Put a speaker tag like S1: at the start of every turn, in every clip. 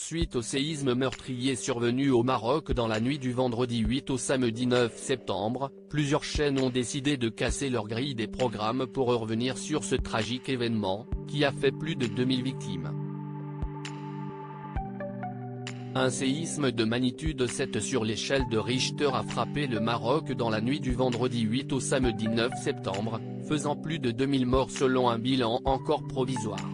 S1: suite au séisme meurtrier survenu au Maroc dans la nuit du vendredi 8 au samedi 9 septembre, plusieurs chaînes ont décidé de casser leur grille des programmes pour revenir sur ce tragique événement, qui a fait plus de 2000 victimes. Un séisme de magnitude 7 sur l'échelle de Richter a frappé le Maroc dans la nuit du vendredi 8 au samedi 9 septembre, faisant plus de 2000 morts selon un bilan encore provisoire.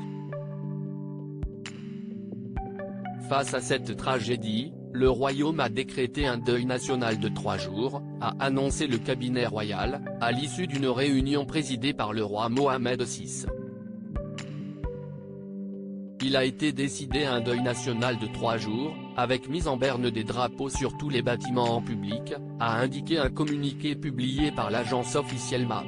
S1: Face à cette tragédie, le royaume a décrété un deuil national de 3 jours, a annoncé le cabinet royal, à l'issue d'une réunion présidée par le roi Mohamed VI. Il a été décidé un deuil national de 3 jours, avec mise en berne des drapeaux sur tous les bâtiments en public, a indiqué un communiqué publié par l'agence officielle MAP.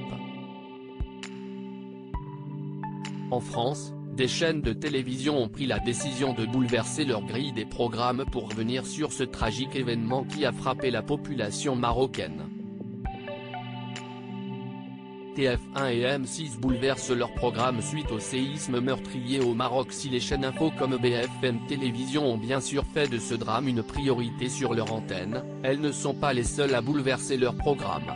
S1: En France, des chaînes de télévision ont pris la décision de bouleverser leur grille des programmes pour revenir sur ce tragique événement qui a frappé la population marocaine. TF1 et M6 bouleversent leur programme suite au séisme meurtrier au Maroc. Si les chaînes info comme BFM Télévision ont bien sûr fait de ce drame une priorité sur leur antenne, elles ne sont pas les seules à bouleverser leur programme.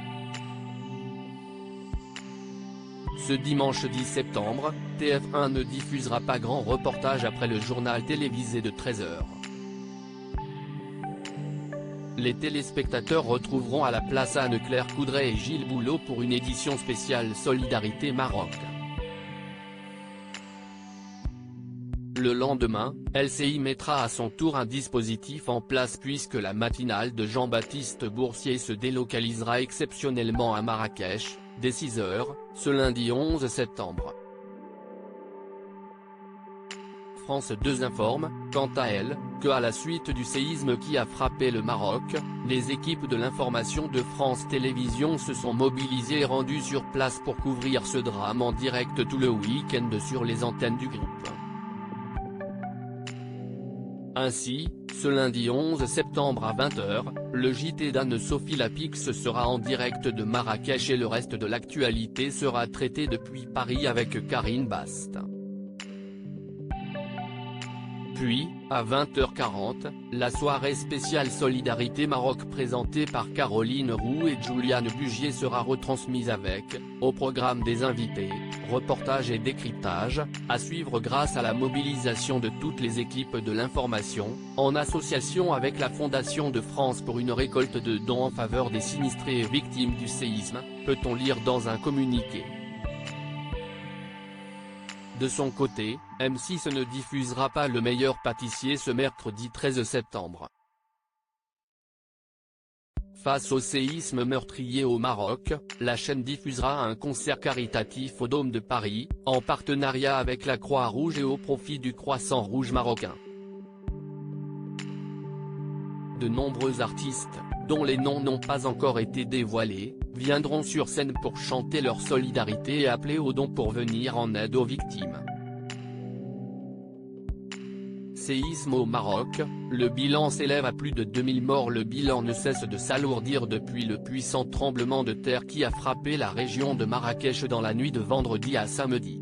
S1: Ce dimanche 10 septembre, TF1 ne diffusera pas grand reportage après le journal télévisé de 13h. Les téléspectateurs retrouveront à la place Anne-Claire Coudray et Gilles Boulot pour une édition spéciale Solidarité Maroc. Le lendemain, LCI mettra à son tour un dispositif en place puisque la matinale de Jean-Baptiste Boursier se délocalisera exceptionnellement à Marrakech, dès 6h, ce lundi 11 septembre. France 2 informe, quant à elle, que à la suite du séisme qui a frappé le Maroc, les équipes de l'information de France Télévisions se sont mobilisées et rendues sur place pour couvrir ce drame en direct tout le week-end sur les antennes du groupe. Ainsi, ce lundi 11 septembre à 20h, le JT d'Anne-Sophie Lapix sera en direct de Marrakech et le reste de l'actualité sera traité depuis Paris avec Karine Bast. Puis, à 20h40, la soirée spéciale Solidarité Maroc présentée par Caroline Roux et Juliane Bugier sera retransmise avec, au programme des invités, reportages et décryptage, à suivre grâce à la mobilisation de toutes les équipes de l'information, en association avec la Fondation de France pour une récolte de dons en faveur des sinistrés et victimes du séisme, peut-on lire dans un communiqué. De son côté, M6 ne diffusera pas Le Meilleur Pâtissier ce mercredi 13 septembre. Face au séisme meurtrier au Maroc, la chaîne diffusera un concert caritatif au Dôme de Paris, en partenariat avec la Croix-Rouge et au profit du Croissant Rouge marocain. De nombreux artistes, dont les noms n'ont pas encore été dévoilés, viendront sur scène pour chanter leur solidarité et appeler aux dons pour venir en aide aux victimes. Séisme au Maroc, le bilan s'élève à plus de 2000 morts. Le bilan ne cesse de s'alourdir depuis le puissant tremblement de terre qui a frappé la région de Marrakech dans la nuit de vendredi à samedi.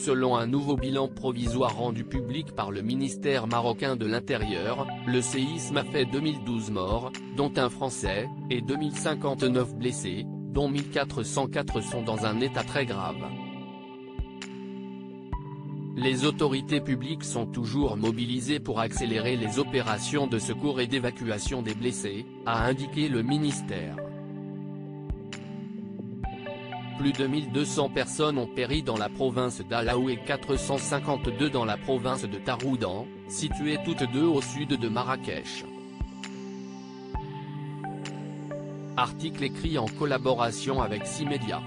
S1: Selon un nouveau bilan provisoire rendu public par le ministère marocain de l'Intérieur, le séisme a fait 2012 morts, dont un Français, et 2059 blessés, dont 1404 sont dans un état très grave. Les autorités publiques sont toujours mobilisées pour accélérer les opérations de secours et d'évacuation des blessés, a indiqué le ministère. Plus de 1200 personnes ont péri dans la province d'Alaou et 452 dans la province de Taroudan, situées toutes deux au sud de Marrakech. Article écrit en collaboration avec 6 médias.